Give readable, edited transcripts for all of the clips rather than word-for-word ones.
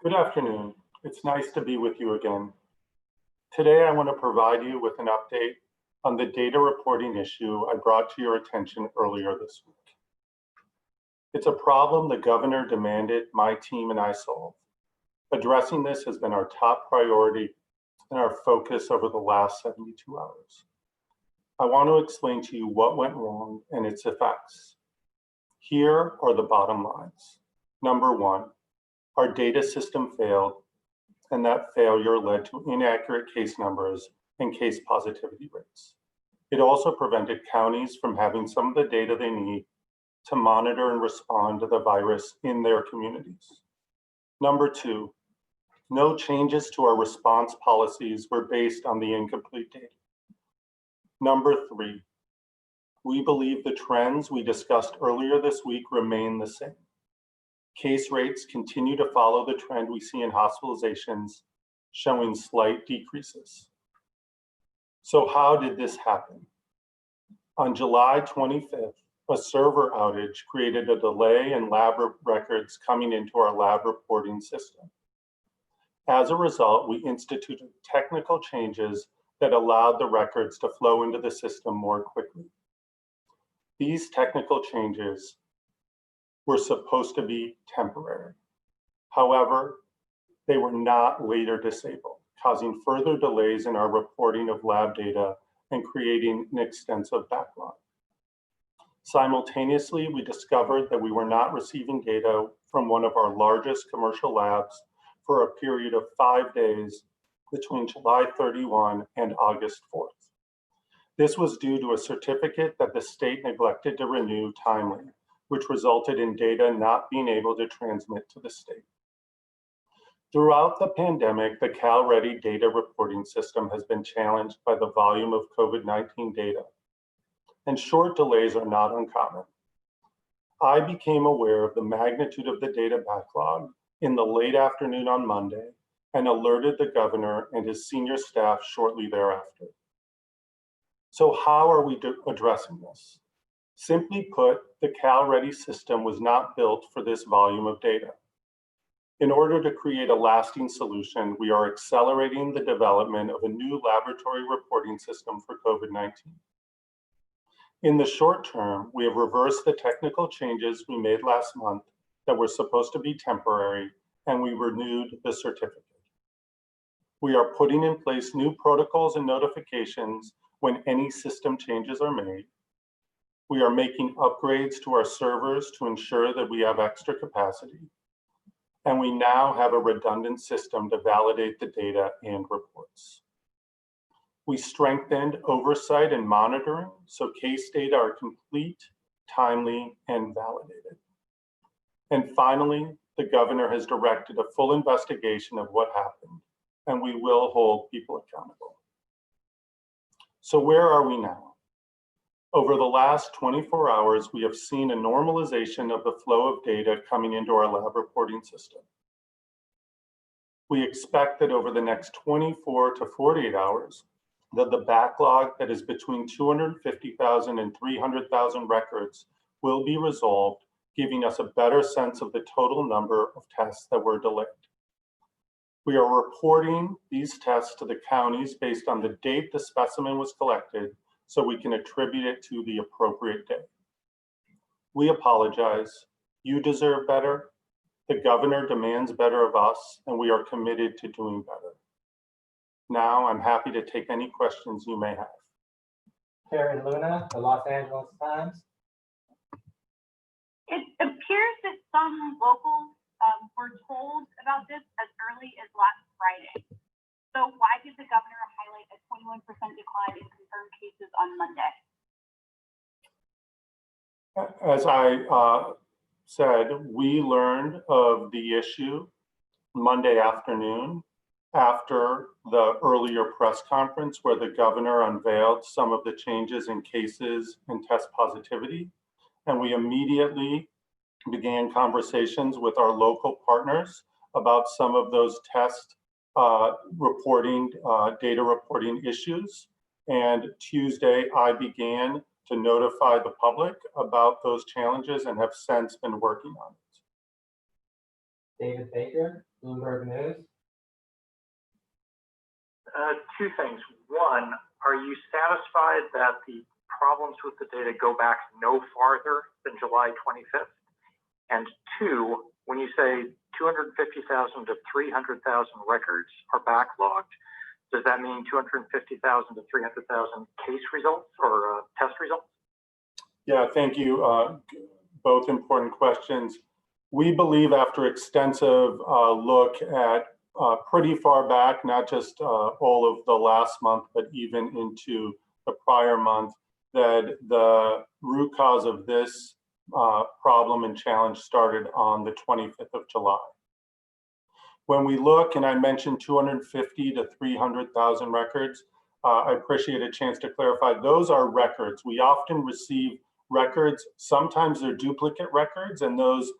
Good afternoon. It's nice to be with you again. Today, I want to provide you with an update on the data reporting issue I brought to your attention earlier this week. It's a problem the governor demanded my team and I solve. Addressing this has been our top priority and our focus over the last 72 hours. I want to explain to you what went wrong and its effects. Here are the bottom lines. Number one, our data system failed, and that failure led to inaccurate case numbers and case positivity rates. It also prevented counties from having some of the data they need to monitor and respond to the virus in their communities. Number two, no changes to our response policies were based on the incomplete data. Number three, we believe the trends we discussed earlier this week remain the same. Case rates continue to follow the trend we see in hospitalizations, showing slight decreases. So how did this happen? On July 25th, a server outage created a delay in lab records coming into our lab reporting system. As a result, we instituted technical changes that allowed the records to flow into the system more quickly. These technical changes were supposed to be temporary. However, they were not later disabled, causing further delays in our reporting of lab data and creating an extensive backlog. Simultaneously, we discovered that we were not receiving data from one of our largest commercial labs for a period of 5 days between July 31 and August 4th. This was due to a certificate that the state neglected to renew timely, which resulted in data not being able to transmit to the state. Throughout the pandemic, the CalReady data reporting system has been challenged by the volume of COVID-19 data, and short delays are not uncommon. I became aware of the magnitude of the data backlog in the late afternoon on Monday and alerted the governor and his senior staff shortly thereafter. So how are we addressing this? Simply put, the CalReady system was not built for this volume of data. In order to create a lasting solution, we are accelerating the development of a new laboratory reporting system for COVID-19. In the short term, we have reversed the technical changes we made last month that were supposed to be temporary, and we renewed the certificate. We are putting in place new protocols and notifications when any system changes are made. We are making upgrades to our servers to ensure that we have extra capacity. And we now have a redundant system to validate the data and reports. We strengthened oversight and monitoring so case data are complete, timely, and validated. And finally, the governor has directed a full investigation of what happened, and we will hold people accountable. So where are we now? Over the last 24 hours, we have seen a normalization of the flow of data coming into our lab reporting system. We expect that over the next 24 to 48 hours, that the backlog that is between 250,000 and 300,000 records will be resolved, giving us a better sense of the total number of tests that were delayed. We are reporting these tests to the counties based on the date the specimen was collected, so we can attribute it to the appropriate day. We apologize. You deserve better. The governor demands better of us, and we are committed to doing better. Now, I'm happy to take any questions you may have. Karen Luna, the Los Angeles Times. It appears that some locals were told about this as early as last Friday. So why did the governor highlight a 21% decline in confirmed cases on Monday? As I said, we learned of the issue Monday afternoon after the earlier press conference where the governor unveiled some of the changes in cases and test positivity. And we immediately began conversations with our local partners about some of those test data reporting issues. And Tuesday, I began to notify the public about those challenges and have since been working on it. David Baker, Bloomberg News. Two things. One, are you satisfied that the problems with the data go back no farther than July 25th? And two, when you say 250,000 to 300,000 records are backlogged, does that mean 250,000 to 300,000 case results or test results? Yeah, thank you. Both important questions. We believe after extensive look at pretty far back, not just all of the last month, but even into the prior month, that the root cause of this problem and challenge started on the 25th of July. When we look, and I mentioned 250 to 300,000 records, I appreciate a chance to clarify, those are records. We often receive records, sometimes they're duplicate records, and there's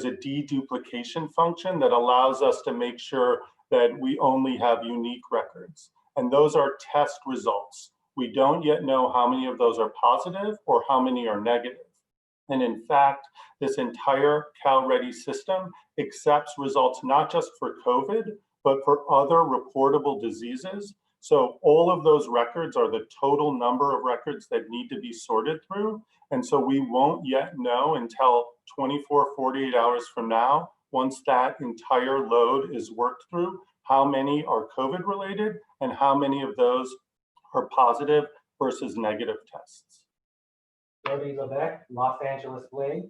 a deduplication function that allows us to make sure that we only have unique records. And those are test results. We don't yet know how many of those are positive or how many are negative. And in fact, this entire CalReady system accepts results not just for COVID, but for other reportable diseases. So all of those records are the total number of records that need to be sorted through. And so we won't yet know until 24, 48 hours from now, once that entire load is worked through, how many are COVID related and how many of those are positive versus negative tests. Jody Lebec, Los Angeles Blade.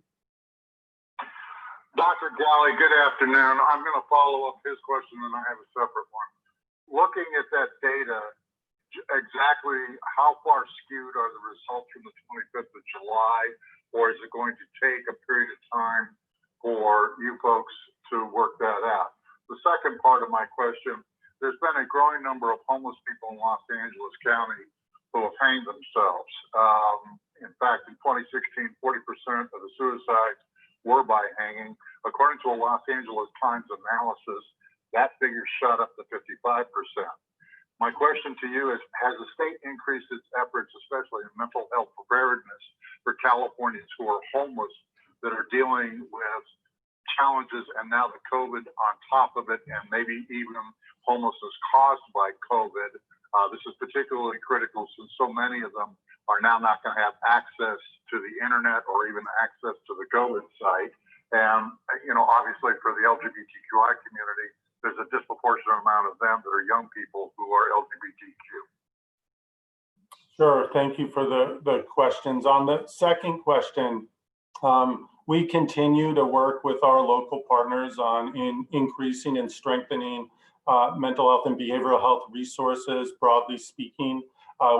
Dr. Ghaly, good afternoon. I'm going to follow up his question and I have a separate one. Looking at that data, exactly how far skewed are the results from the 25th of July, or is it going to take a period of time for you folks to work that out? The second part of my question, there's been a growing number of homeless people in Los Angeles County who have hanged themselves. In fact, in 2016, 40% of the suicides were by hanging. According to a Los Angeles Times analysis, that figure shot up to 55%. My question to you is, has the state increased its efforts, especially in mental health preparedness for Californians who are homeless that are dealing with challenges and now the COVID on top of it, and maybe even homelessness caused by COVID? This is particularly critical since so many of them are now not going to have access to the internet or even access to the COVID site. And, obviously for the LGBTQI community, there's a disproportionate amount of them that are young people who are LGBTQ. Sure, thank you for the questions. On the second question, we continue to work with our local partners on increasing and strengthening mental health and behavioral health resources, broadly speaking.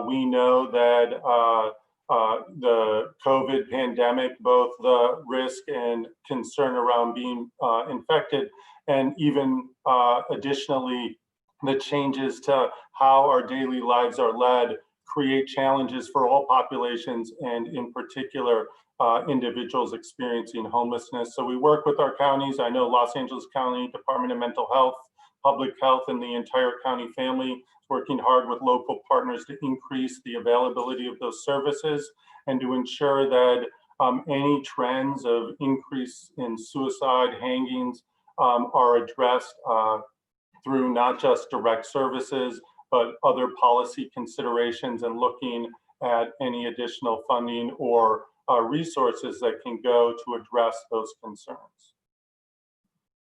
We know that the COVID pandemic, both the risk and concern around being infected, and even additionally, the changes to how our daily lives are led create challenges for all populations, and in particular, individuals experiencing homelessness. So we work with our counties. I know Los Angeles County Department of Mental Health, Public Health, and the entire county family is working hard with local partners to increase the availability of those services and to ensure that any trends of increase in suicide, hangings are addressed through not just direct services, but other policy considerations and looking at any additional funding or resources that can go to address those concerns.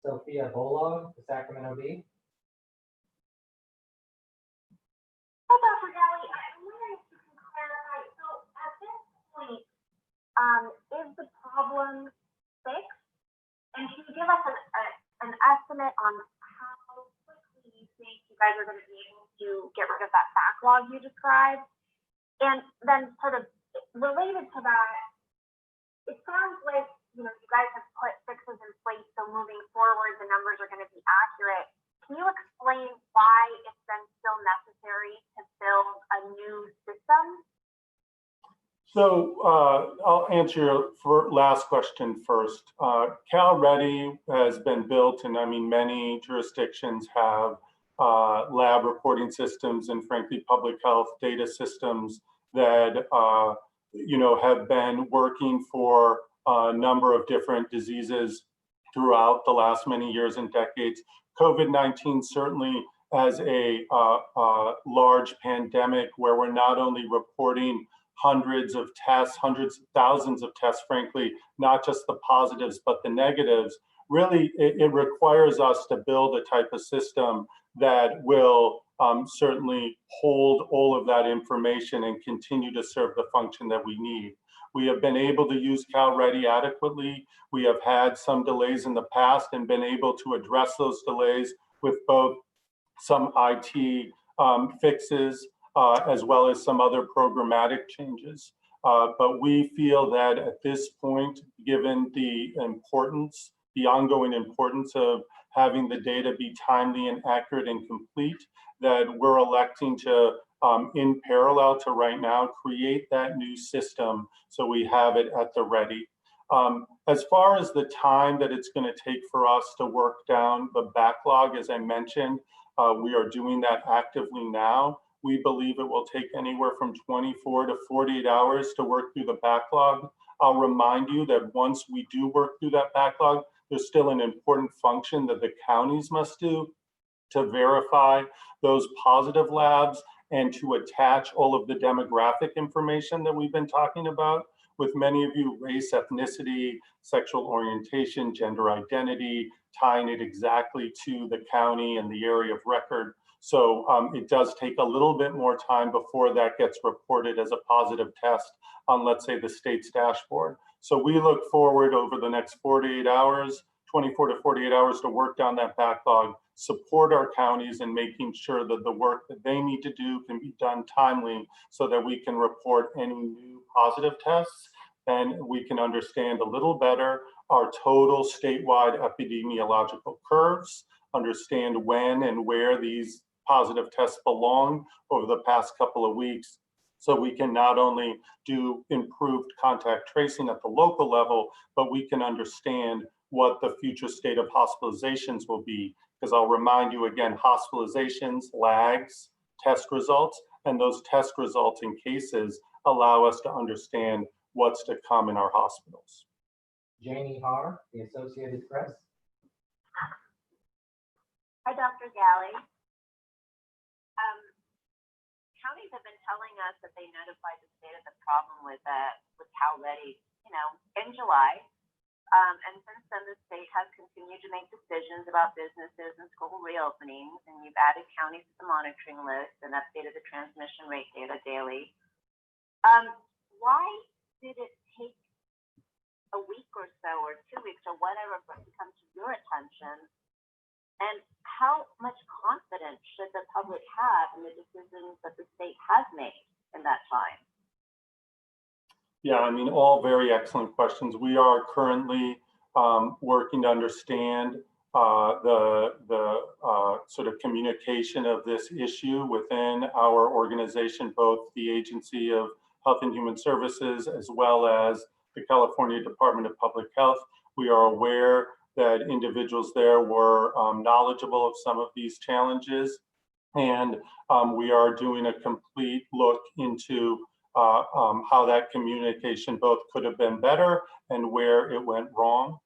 Sophia Bolo, the Sacramento Bee. Hi, Dr. Ghaly. I'm wondering if you can clarify. So at this point, is the problem fixed? And can you give us an estimate on how quickly you think you guys are going to be able to get rid of that backlog you described? And then sort of related to that, it sounds like you guys have put fixes in place, so moving forward, the numbers are going to be accurate. Can you explain why it's then still necessary to build a new system? So I'll answer your last question first. CalReady has been built, and I mean, many jurisdictions have lab reporting systems and frankly, public health data systems that have been working for a number of different diseases throughout the last many years and decades. COVID-19 certainly as a large pandemic where we're not only reporting hundreds of tests, hundreds of thousands of tests, frankly, not just the positives, but the negatives, really it requires us to build a type of system that will certainly hold all of that information and continue to serve the function that we need. We have been able to use CalReady adequately. We have had some delays in the past and been able to address those delays with both some IT fixes as well as some other programmatic changes. But we feel that at this point, given the importance, the ongoing importance of having the data be timely and accurate and complete, that we're electing to, in parallel to right now, create that new system so we have it at the ready. As far as the time that it's going to take for us to work down the backlog, as I mentioned, we are doing that actively now. We believe it will take anywhere from 24 to 48 hours to work through the backlog. I'll remind you that once we do work through that backlog, there's still an important function that the counties must do to verify those positive labs and to attach all of the demographic information that we've been talking about with many of you: race, ethnicity, sexual orientation, gender identity, tying it exactly to the county and the area of record. So it does take a little bit more time before that gets reported as a positive test on, let's say, the state's dashboard. So we look forward over the next 48 hours, 24 to 48 hours to work down that backlog, support our counties in making sure that the work that they need to do can be done timely so that we can report any new positive tests, and we can understand a little better our total statewide epidemiological curves, understand when and where these positive tests belong over the past couple of weeks, so we can not only do improved contact tracing at the local level, but we can understand what the future state of hospitalizations will be. Because I'll remind you again, hospitalizations lags test results, and those test results in cases allow us to understand what's to come in our hospitals. Janie Har, the Associated Press. Hi, Dr. Ghaly. Counties have been telling us that they notified the state of the problem with CalReady, in July. And since then, the state has continued to make decisions about businesses and school reopenings, and you've added counties to the monitoring list and updated the transmission rate data daily. Why did it take a week or so, or 2 weeks, or whatever, for it to come to your attention? And how much confidence should the public have in the decisions that the state has made in that time? Yeah, I mean, all very excellent questions. We are currently working to understand the sort of communication of this issue within our organization, both the Agency of Health and Human Services as well as the California Department of Public Health. We are aware that individuals there were knowledgeable of some of these challenges, and we are doing a complete look into how that communication both could have been better and where it went wrong.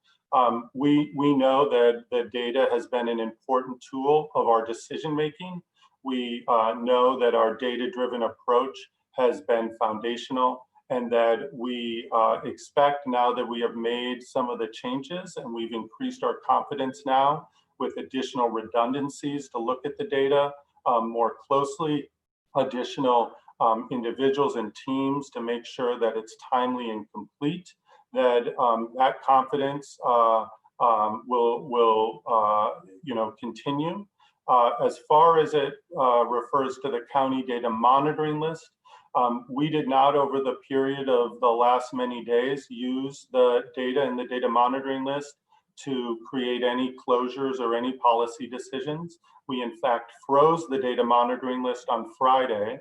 We know that the data has been an important tool of our decision making. We know that our data-driven approach has been foundational, and that we expect, now that we have made some of the changes and we've increased our confidence now with additional redundancies to look at the data more closely, additional individuals and teams to make sure that it's timely and complete, that that confidence will continue. As far as it refers to the county data monitoring list, we did not, over the period of the last many days, use the data in the data monitoring list to create any closures or any policy decisions. We, in fact, froze the data monitoring list on Friday,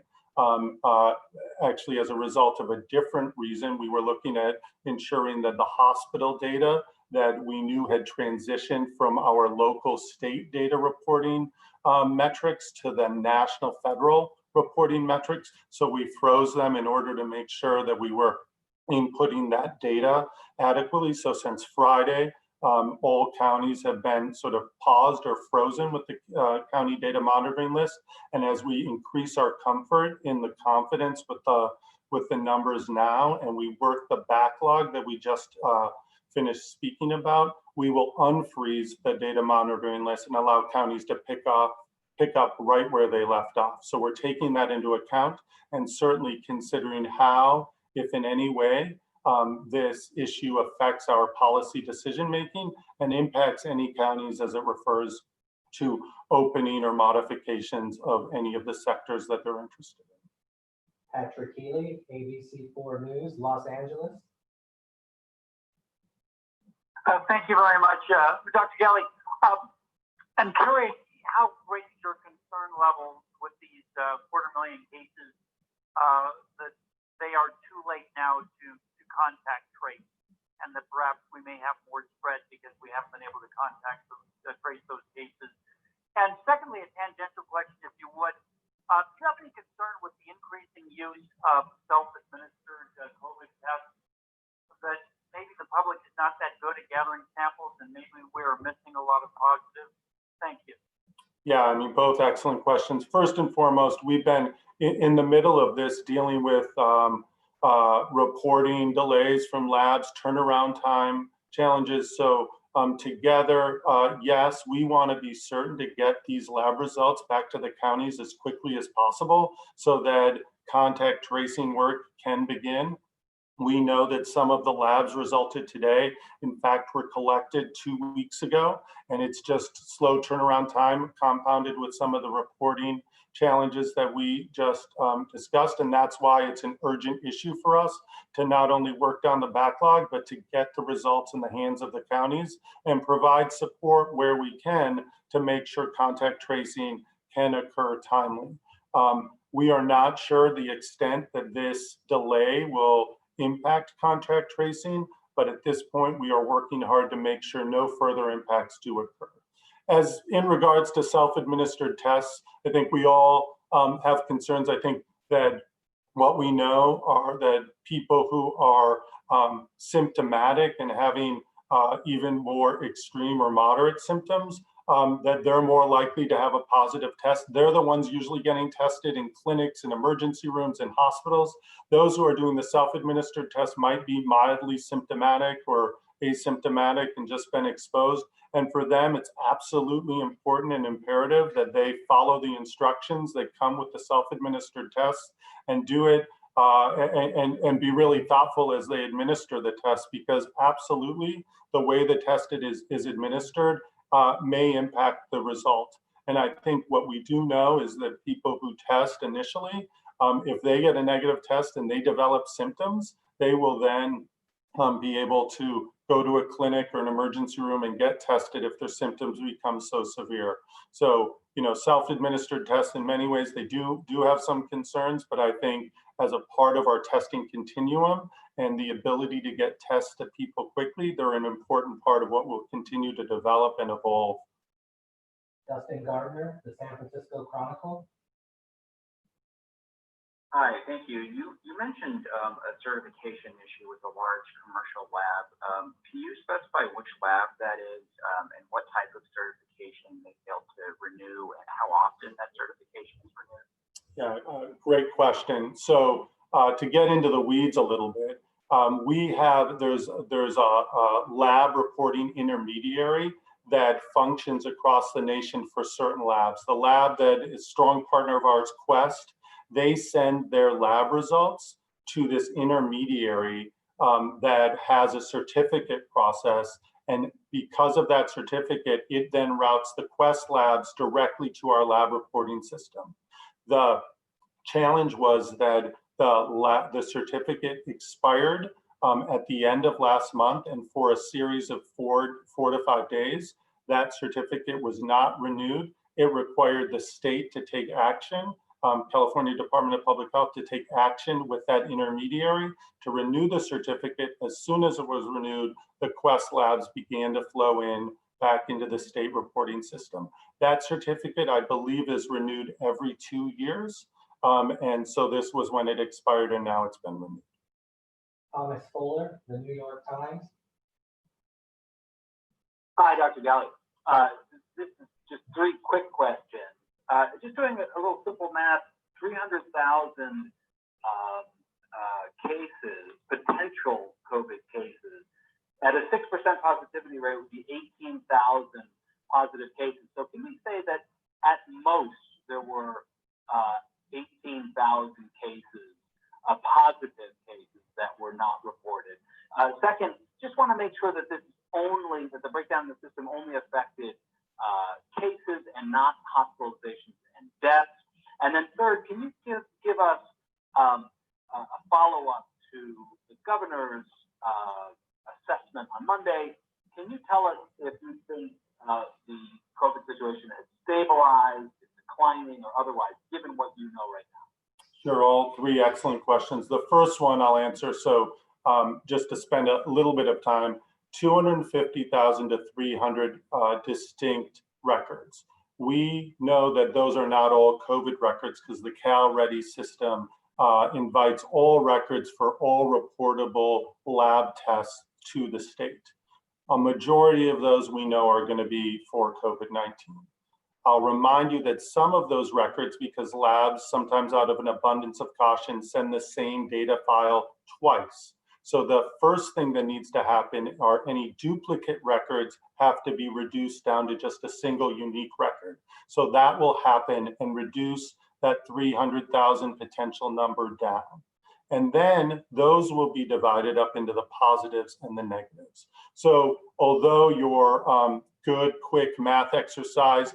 actually as a result of a different reason. We were looking at ensuring that the hospital data that we knew had transitioned from our local state data reporting metrics to the national federal reporting metrics. So we froze them in order to make sure that we were inputting that data adequately. So since Friday, all counties have been sort of paused or frozen with the county data monitoring list. And as we increase our comfort in the confidence with the numbers now, and we work the backlog that we just finished speaking about, we will unfreeze the data monitoring list and allow counties to pick up right where they left off. So we're taking that into account and certainly considering how, if in any way, this issue affects our policy decision-making and impacts any counties as it refers to opening or modifications of any of the sectors that they're interested in. Patrick Ghaly, ABC4 News, Los Angeles. Thank you very much, Dr. Ghaly. I'm curious how great your concern level with these 250,000 cases that they are too late now to contact trace, and that perhaps we may have more spread because we haven't been able to trace those cases. And secondly, a tangential question, if you would, do you have any concern with the increasing use of self-administered COVID tests, that maybe the public is not that good at gathering samples and maybe we're missing a lot of positives? Thank you. Yeah, I mean, both excellent questions. First and foremost, we've been in the middle of this dealing with reporting delays from labs, turnaround time challenges. So together, yes, we want to be certain to get these lab results back to the counties as quickly as possible so that contact tracing work can begin. We know that some of the labs resulted today, in fact, were collected 2 weeks ago, and it's just slow turnaround time compounded with some of the reporting challenges that we just discussed. And that's why it's an urgent issue for us to not only work down the backlog, but to get the results in the hands of the counties and provide support where we can to make sure contact tracing can occur timely. We are not sure the extent that this delay will impact contact tracing, but at this point we are working hard to make sure no further impacts do occur. As in regards to self-administered tests, I think we all have concerns. I think that what we know are that people who are symptomatic and having even more extreme or moderate symptoms, that they're more likely to have a positive test. They're the ones usually getting tested in clinics and emergency rooms and hospitals. Those who are doing the self-administered test might be mildly symptomatic or asymptomatic and just been exposed. And for them, it's absolutely important and imperative that they follow the instructions that come with the self-administered tests and do it and be really thoughtful as they administer the test, because absolutely the way the test is administered may impact the result. And I think what we do know is that people who test initially, if they get a negative test and they develop symptoms, they will then be able to go to a clinic or an emergency room and get tested if their symptoms become so severe. So, you know, self-administered tests in many ways, they do have some concerns, but I think as a part of our testing continuum and the ability to get tests to people quickly, they're an important part of what will continue to develop and evolve. Dustin Gardner, the San Francisco Chronicle. Hi, thank you. You mentioned a certification issue with a large commercial lab. Can you specify which lab that is and what type of certification they failed to renew and how often that certification is renewed? Yeah, great question. So to get into the weeds a little bit, there's a lab reporting intermediary that functions across the nation for certain labs. The lab that is a strong partner of ours, Quest, they send their lab results to this intermediary that has a certificate process. And because of that certificate, it then routes the Quest labs directly to our lab reporting system. The challenge was that the certificate expired at the end of last month, and for a series of 4 to 5 days, that certificate was not renewed. It required the state to take action, California Department of Public Health, to take action with that intermediary to renew the certificate. As soon as it was renewed, the Quest labs began to flow in back into the state reporting system. That certificate, I believe, is renewed every 2 years. And so this was when it expired, and now it's been renewed. Thomas Fuller, the New York Times. Hi, Dr. Ghaly. This is just three quick questions. Just doing a little simple math, 300,000 cases, potential COVID cases, at a 6% positivity rate would be 18,000 positive cases. So can we say that at most there were 18,000 cases, positive cases that were not reported? Second, just want to make sure that that the breakdown in the system only affected cases and not hospitalizations and deaths. And then third, can you give us a follow-up to the governor's assessment on Monday? Can you tell us if you think the COVID situation has stabilized, is declining, or otherwise, given what you know right now? Sure, all three excellent questions. The first one I'll answer. So just to spend a little bit of time, 250,000 to 300 distinct records. We know that those are not all COVID records because the CalReady system invites all records for all reportable lab tests to the state. A majority of those we know are going to be for COVID-19. I'll remind you that some of those records, because labs sometimes out of an abundance of caution send the same data file twice. So the first thing that needs to happen are any duplicate records have to be reduced down to just a single unique record. So that will happen and reduce that 300,000 potential number down. And then those will be divided up into the positives and the negatives. So although your good, quick math exercise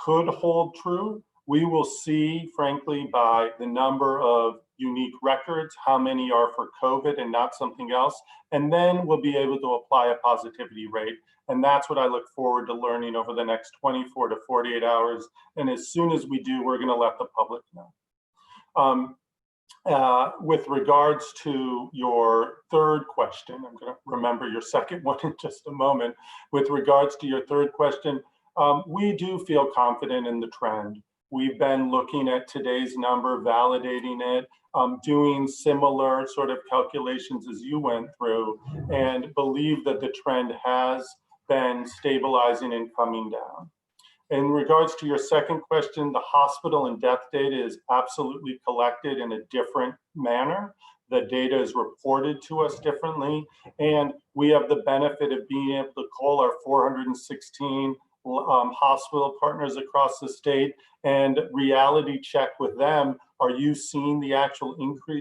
could hold true, we will see, frankly, by the number of unique records, how many are for COVID and not something else. And then we'll be able to apply a positivity rate. And that's what I look forward to learning over the next 24 to 48 hours. And as soon as we do, we're going to let the public know. With regards to your third question, I'm going to remember your second one in just a moment. With regards to your third question, we do feel confident in the trend. We've been looking at today's number, validating it, doing similar sort of calculations as you went through, and believe that the trend has been stabilizing and coming down. In regards to your second question, the hospital and death data is absolutely collected in a different manner. The data is reported to us differently, and we have the benefit of being able to call our 416 hospital partners across the state and reality check with them. Are you seeing the actual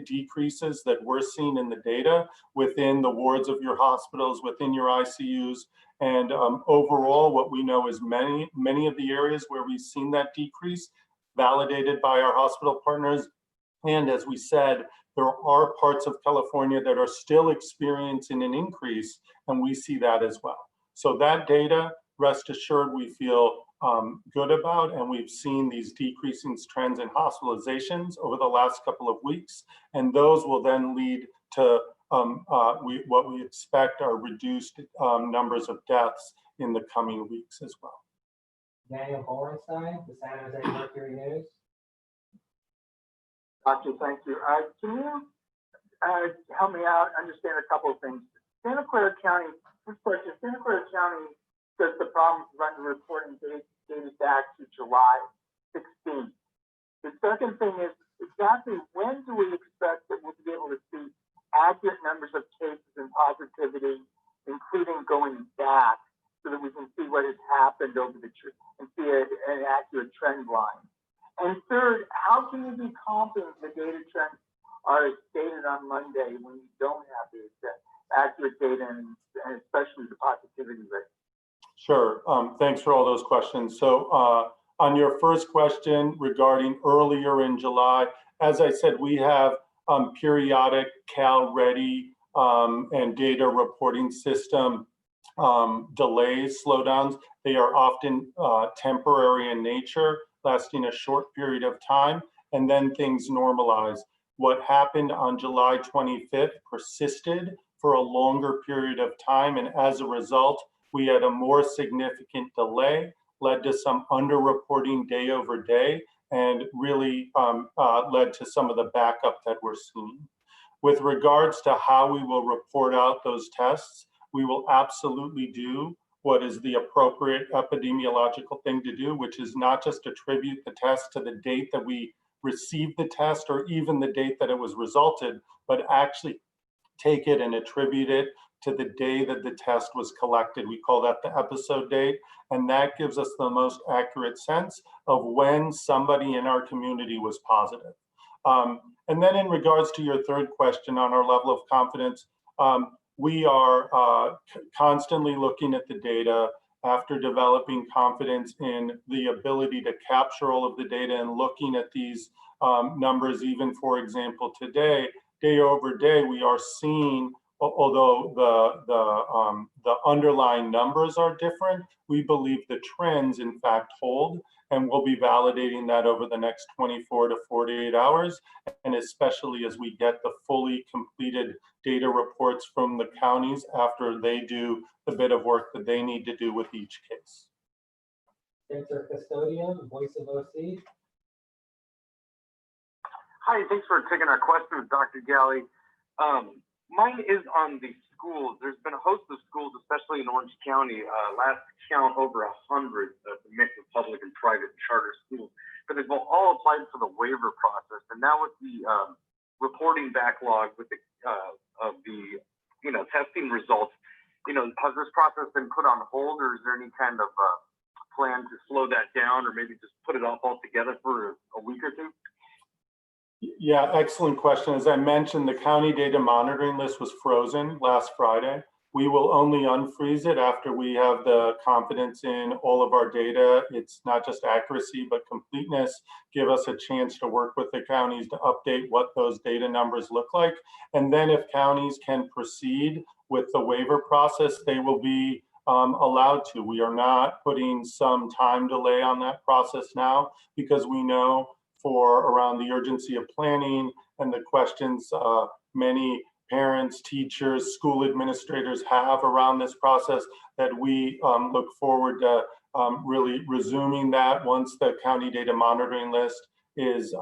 decreases that we're seeing in the data within the wards of your hospitals, within your ICUs? And overall, what we know is many of the areas where we've seen that decrease validated by our hospital partners. And as we said, there are parts of California that are still experiencing an increase, and we see that as well. So that data, rest assured, we feel good about, and we've seen these decreasing trends in hospitalizations over the last couple of weeks, and those will then lead to what we expect are reduced numbers of deaths in the coming weeks as well. Daniel Borenstein, the San Jose Mercury News. Doctor, thank you. Can you help me out understand a couple of things? Santa Clara County, first question, Santa Clara County says the problems run the reporting dated back to July 16th. The second thing is, exactly when do we expect that we'll be able to see accurate numbers of cases and positivity, including going back, so that we can see what has happened over the and see an accurate trend line? And third, how can you be confident the data trends are as stated on Monday when you don't have the accurate data and especially the positivity rate? Sure. Thanks for all those questions. So on your first question regarding earlier in July, as I said, we have periodic CalReady and data reporting system delays, slowdowns. They are often temporary in nature, lasting a short period of time, and then things normalize. What happened on July 25th persisted for a longer period of time, and as a result, we had a more significant delay, led to some underreporting day over day, and really led to some of the backup that we're seeing. With regards to how we will report out those tests, we will absolutely do what is the appropriate epidemiological thing to do, which is not just attribute the test to the date that we received the test or even the date that it was resulted, but actually take it and attribute it to the day that the test was collected. We call that the episode date, and that gives us the most accurate sense of when somebody in our community was positive. And then in regards to your third question on our level of confidence, we are constantly looking at the data after developing confidence in the ability to capture all of the data and looking at these numbers. Even, for example, today, day over day, we are seeing, although the underlying numbers are different, we believe the trends in fact hold, and we'll be validating that over the next 24 to 48 hours, and especially as we get the fully completed data reports from the counties after they do the bit of work that they need to do with each case. Spencer Custodian, Voice of OC. Hi, thanks for taking our questions, Dr. Ghaly. Mine is on the schools. There's been a host of schools, especially in Orange County, last count over 100, the mix of public and private charter schools, but they've all applied for the waiver process. And now with the reporting backlog with the of the testing results, has this process been put on hold, or is there any kind of plan to slow that down, or maybe just put it off altogether for a week or two? Yeah, excellent question. As I mentioned, the county data monitoring list was frozen last Friday. We will only unfreeze it after we have the confidence in all of our data. It's not just accuracy, but completeness. Give us a chance to work with the counties to update what those data numbers look like. And then if counties can proceed with the waiver process, they will be allowed to. We are not putting some time delay on that process now, because we know around the urgency of planning and the questions many parents, teachers, school administrators have around this process, that we look forward to really resuming that once the county data monitoring list is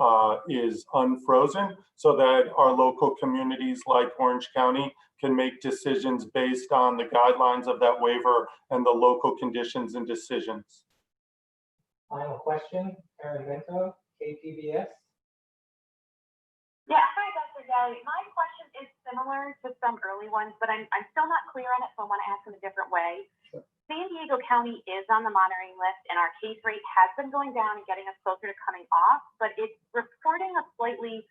unfrozen, so that our local communities like Orange County can make decisions based on the guidelines of that waiver and the local conditions and decisions. Final question, Aaron Mento, KPBS. Yeah, hi, Dr. Ghaly. My question is similar to some early ones, but I'm still not clear on it, so I want to ask in a different way. Sure. San Diego County is on the monitoring list, and our case rate has been going down and getting us closer to coming off, but it's reporting a slightly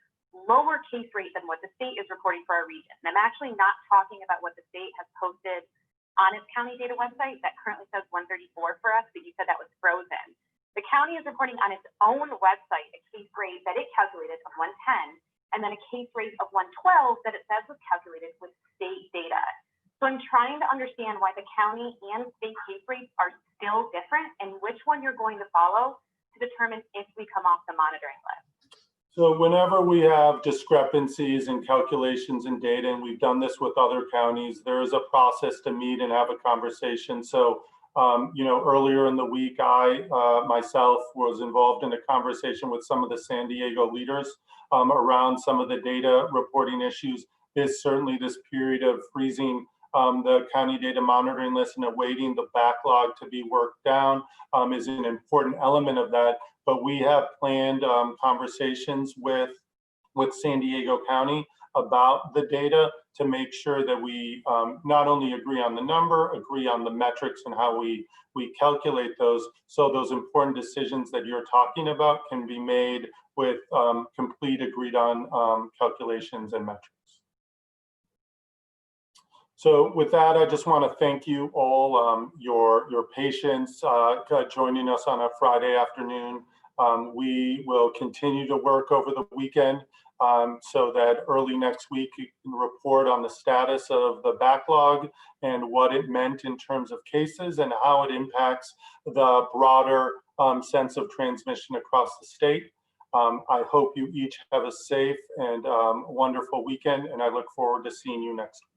lower case rate than what the state is reporting for our region. And I'm actually not talking about what the state has posted on its county data website that currently says 134 for us, but you said that was frozen. The county is reporting on its own website a case rate that it calculated of 110, and then a case rate of 112 that it says was calculated with state data. So I'm trying to understand why the county and state case rates are still different, and which one you're going to follow to determine if we come off the monitoring list. So whenever we have discrepancies in calculations and data, and we've done this with other counties, there is a process to meet and have a conversation. So earlier in the week, I myself was involved in a conversation with some of the San Diego leaders around some of the data reporting issues. Certainly this period of freezing the county data monitoring list and awaiting the backlog to be worked down is an important element of that. But we have planned conversations with San Diego County about the data to make sure that we not only agree on the number, agree on the metrics and how we calculate those, so those important decisions that you're talking about can be made with complete agreed on calculations and metrics. So with that, I just want to thank you all, your patience joining us on a Friday afternoon. We will continue to work over the weekend so that early next week you can report on the status of the backlog and what it meant in terms of cases and how it impacts the broader sense of transmission across the state. I hope you each have a safe and wonderful weekend, and I look forward to seeing you next week.